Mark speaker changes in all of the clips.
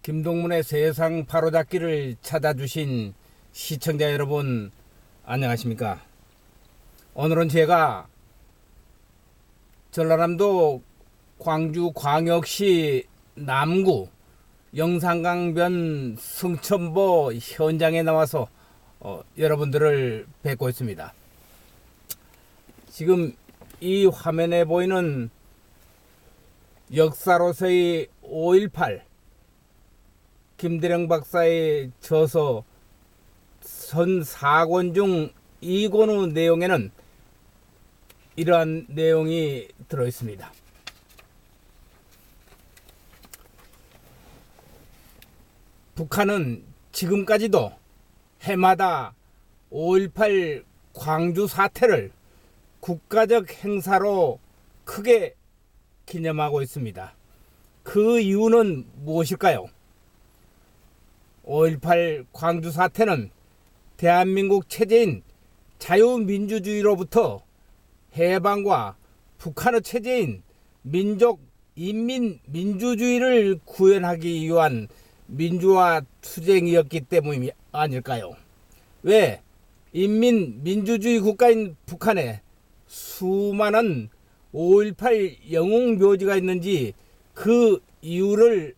Speaker 1: 김동문의 세상 바로잡기를 찾아주신 시청자 여러분, 안녕하십니까? 오늘은 제가 전라남도 광주광역시 남구 영산강변 승천보 현장에 나와서 여러분들을 뵙고 있습니다. 지금 이 화면에 보이는 역사로서의 5.18 김대령 박사의 저서 선 4권 중 2권의 내용에는 이러한 내용이 들어있습니다. 북한은 지금까지도 해마다 5.18 광주 사태를 국가적 행사로 크게 기념하고 있습니다. 그 이유는 무엇일까요? 5.18 광주 사태는 대한민국 체제인 자유민주주의로부터 해방과 북한의 체제인 민족 인민민주주의를 구현하기 위한 민주화 투쟁이었기 때문이 아닐까요? 왜 인민민주주의 국가인 북한에 수많은 5.18 영웅묘지가 있는지 그 이유를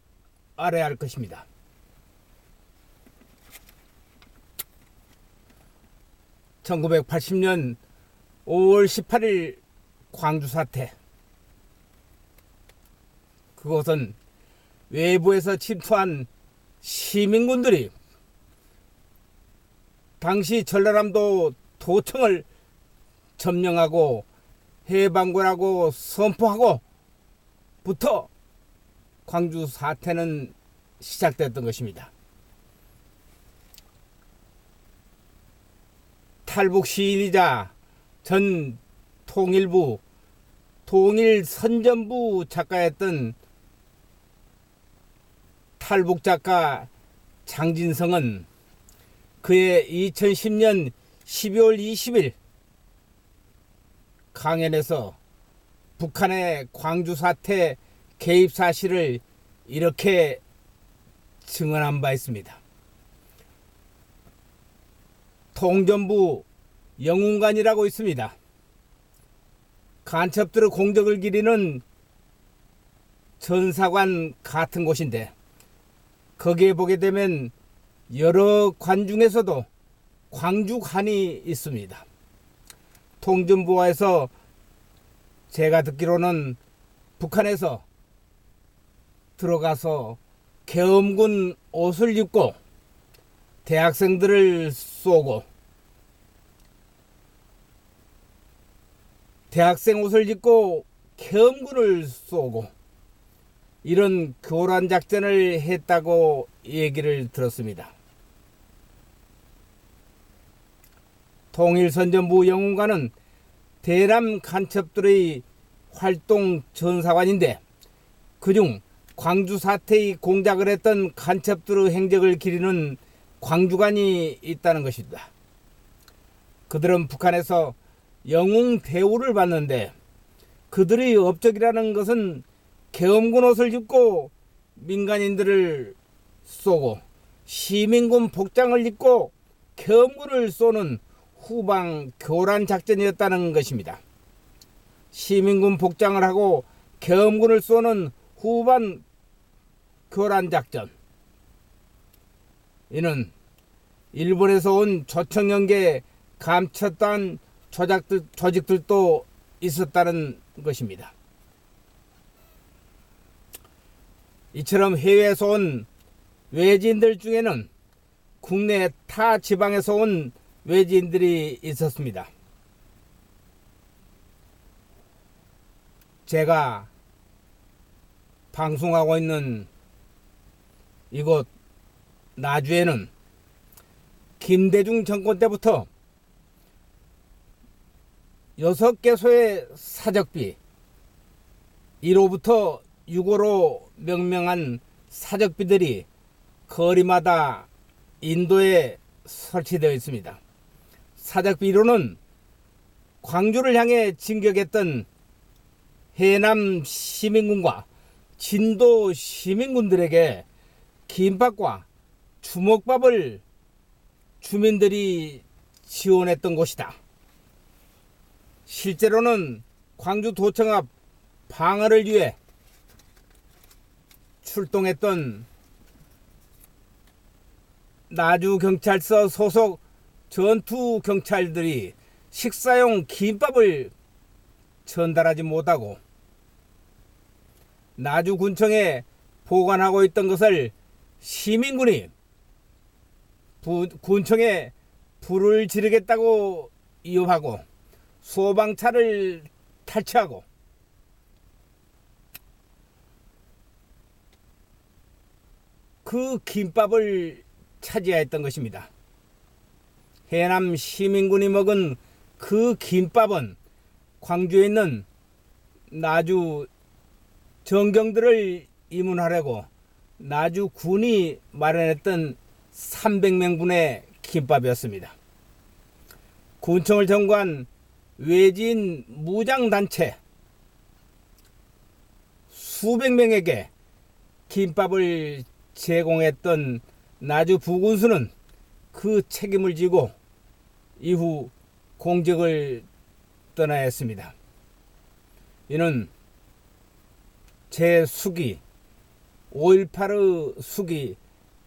Speaker 1: 알아야 할 것입니다. 1980년 5월 18일 광주 사태. 그것은 외부에서 침투한 시민군들이 당시 전라남도 도청을 점령하고 해방군하고 선포하고부터 광주 사태는 시작됐던 것입니다. 탈북 시인이자 전 통일부 통일선전부 작가였던 탈북 작가 장진성은 그의 2010년 12월 20일 강연에서 북한의 광주 사태 개입 사실을 이렇게 증언한 바 있습니다. 통전부 영웅관이라고 있습니다. 간첩들의 공적을 기리는 전사관 같은 곳인데 거기에 보게 되면 여러 관 중에서도 광주관이 있습니다. 통전부와에서 제가 듣기로는 북한에서 들어가서 계엄군 옷을 입고 대학생들을 쏘고 대학생 옷을 입고 계엄군을 쏘고 이런 교란 작전을 했다고 얘기를 들었습니다. 통일선전부 영웅관은 대남 간첩들의 활동 전사관인데 그중 광주 사태의 공작을 했던 간첩들의 행적을 기리는 광주관이 있다는 것입니다. 그들은 북한에서 영웅 대우를 받는데 그들의 업적이라는 것은 계엄군 옷을 입고 민간인들을 쏘고 시민군 복장을 입고 계엄군을 쏘는 후방 교란 작전이었다는 것입니다. 시민군 복장을 하고 계엄군을 쏘는 후반 교란 작전. 이는 일본에서 온 조청연계 감췄던 조직들도 있었다는 것입니다. 이처럼 해외에서 온 외지인들 중에는 국내 타 지방에서 온 외지인들이 있었습니다. 제가 방송하고 있는 이곳 나주에는 김대중 정권 때부터 6개소의 사적비 1호부터 6호로 명명한 사적비들이 거리마다 인도에 설치되어 있습니다. 사적비 1호는 광주를 향해 진격했던 해남 시민군과 진도 시민군들에게 김밥과 주먹밥을 주민들이 지원했던 곳이다. 실제로는 광주도청 앞 방어를 위해 출동했던 나주경찰서 소속 전투경찰들이 식사용 김밥을 전달하지 못하고 나주군청에 보관하고 있던 것을 시민군이 군청에 불을 지르겠다고 위협하고 소방차를 탈취하고 그 김밥을 차지하였던 것입니다. 해남 시민군이 먹은 그 김밥은 광주에 있는 나주 정경들을 입문하려고 나주군이 마련했던 300명분의 김밥이었습니다. 군청을 점거한 외지인 무장단체 수백 명에게 김밥을 제공했던 나주 부군수는 그 책임을 지고 이후 공직을 떠나야 했습니다. 이는 제5.18의 수기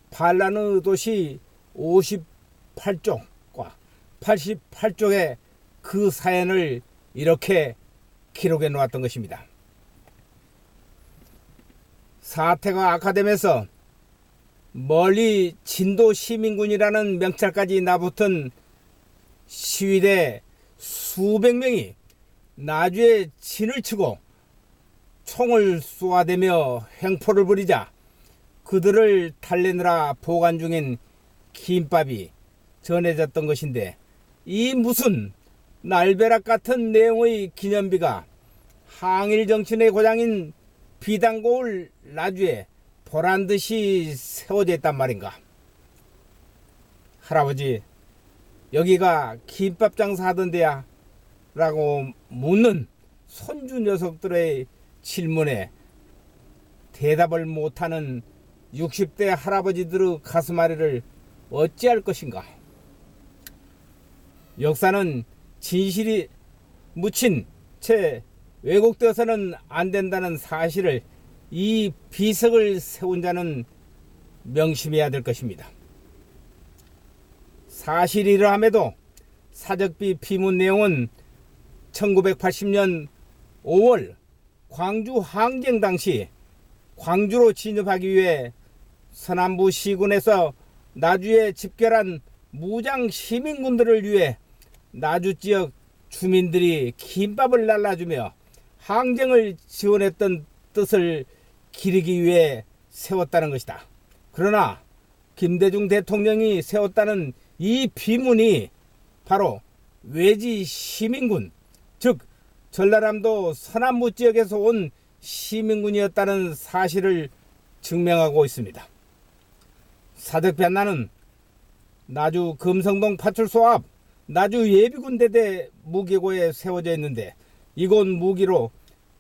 Speaker 1: 반란의 도시 58쪽과 88쪽의 그 사연을 이렇게 기록해 놓았던 것입니다. 사태가 악화되면서 멀리 진도 시민군이라는 명찰까지 나붙은 시위대 수백 명이 나주에 진을 치고 총을 쏘아대며 횡포를 부리자 그들을 달래느라 보관 중인 김밥이 전해졌던 것인데, 이 무슨 날벼락 같은 내용의 기념비가 항일 정신의 고장인 비단고을 나주에 보란듯이 세워져 있단 말인가. 할아버지, 여기가 김밥 장사하던 데야? 라고 묻는 손주 녀석들의 질문에 대답을 못하는 60대 할아버지들의 가슴앓이를 어찌할 것인가. 역사는 진실이 묻힌 채 왜곡되어서는 안 된다는 사실을 이 비석을 세운 자는 명심해야 될 것입니다. 사실이러함에도 사적비 피문 내용은 1980년 5월 광주 항쟁 당시 광주로 진입하기 위해 서남부 시군에서 나주에 집결한 무장 시민군들을 위해 나주 지역 주민들이 김밥을 날라주며 항쟁을 지원했던 뜻을 기리기 위해 세웠다는 것이다. 그러나 김대중 대통령이 세웠다는 이 비문이 바로 외지 시민군, 즉 전라남도 서남부 지역에서 온 시민군이었다는 사실을 증명하고 있습니다. 사적 변란은 나주 금성동 파출소 앞 나주 예비군대대 무기고에 세워져 있는데, 이곳 무기로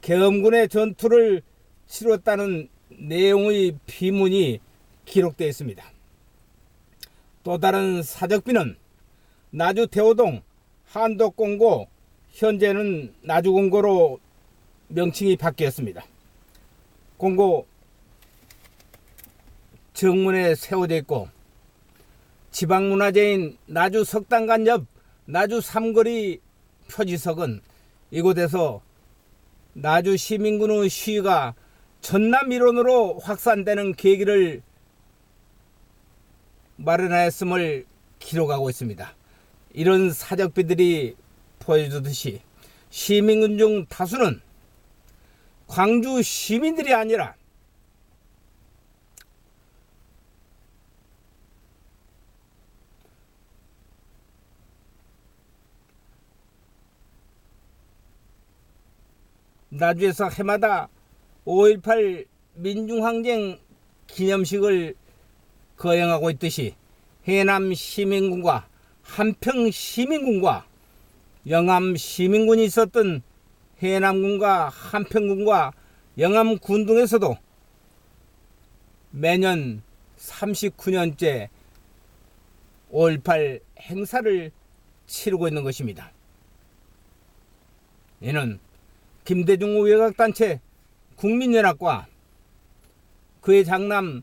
Speaker 1: 계엄군의 전투를 치렀다는 내용의 비문이 기록되어 있습니다. 또 다른 사적비는 나주 대호동 한덕공고, 현재는 나주공고로 명칭이 바뀌었습니다. 공고 정문에 세워져 있고, 지방문화재인 나주 석당관 옆 나주 삼거리 표지석은 이곳에서 나주 시민군의 시위가 전남 일원으로 확산되는 계기를 마련하였음을 기록하고 있습니다. 이런 사적비들이 보여주듯이 시민군 중 다수는 광주 시민들이 아니라 나주에서 해마다 5.18 민중항쟁 기념식을 거행하고 있듯이 해남 시민군과 한평 시민군과 영암 시민군이 있었던 해남군과 한평군과 영암군 등에서도 매년 39년째 5.18 행사를 치르고 있는 것입니다. 이는 김대중 외곽단체 국민연합과 그의 장남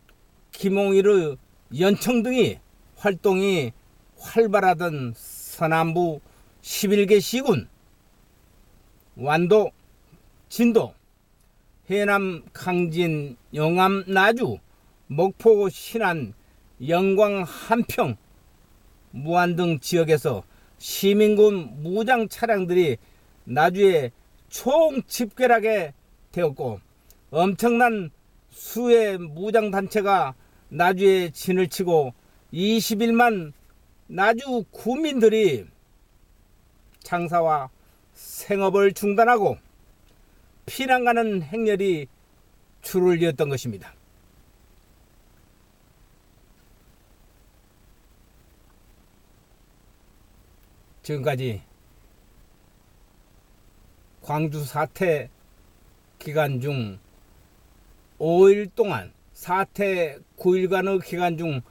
Speaker 1: 김홍일의 연청 등이 활동이 활발하던 서남부 11개 시군, 완도, 진도, 해남, 강진, 영암, 나주, 목포, 신안, 영광, 한평, 무안 등 지역에서 시민군 무장 차량들이 나주에 총 집결하게 되었고, 엄청난 수의 무장단체가 나주에 진을 치고 21만 나주 구민들이 장사와 생업을 중단하고 피난가는 행렬이 줄을 이었던 것입니다. 지금까지 광주 사태 기간 중 5일 동안, 사태 9일간의 기간 중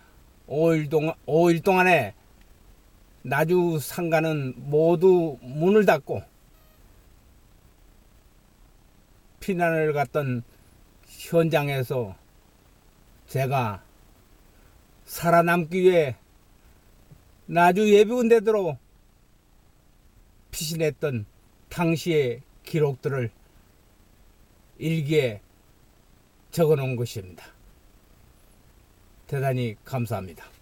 Speaker 1: 5일 동안에 나주 상가는 모두 문을 닫고 피난을 갔던 현장에서 제가 살아남기 위해 나주 예비군대대로 피신했던 당시의 기록들을 일기에 적어놓은 것입니다. 대단히 감사합니다.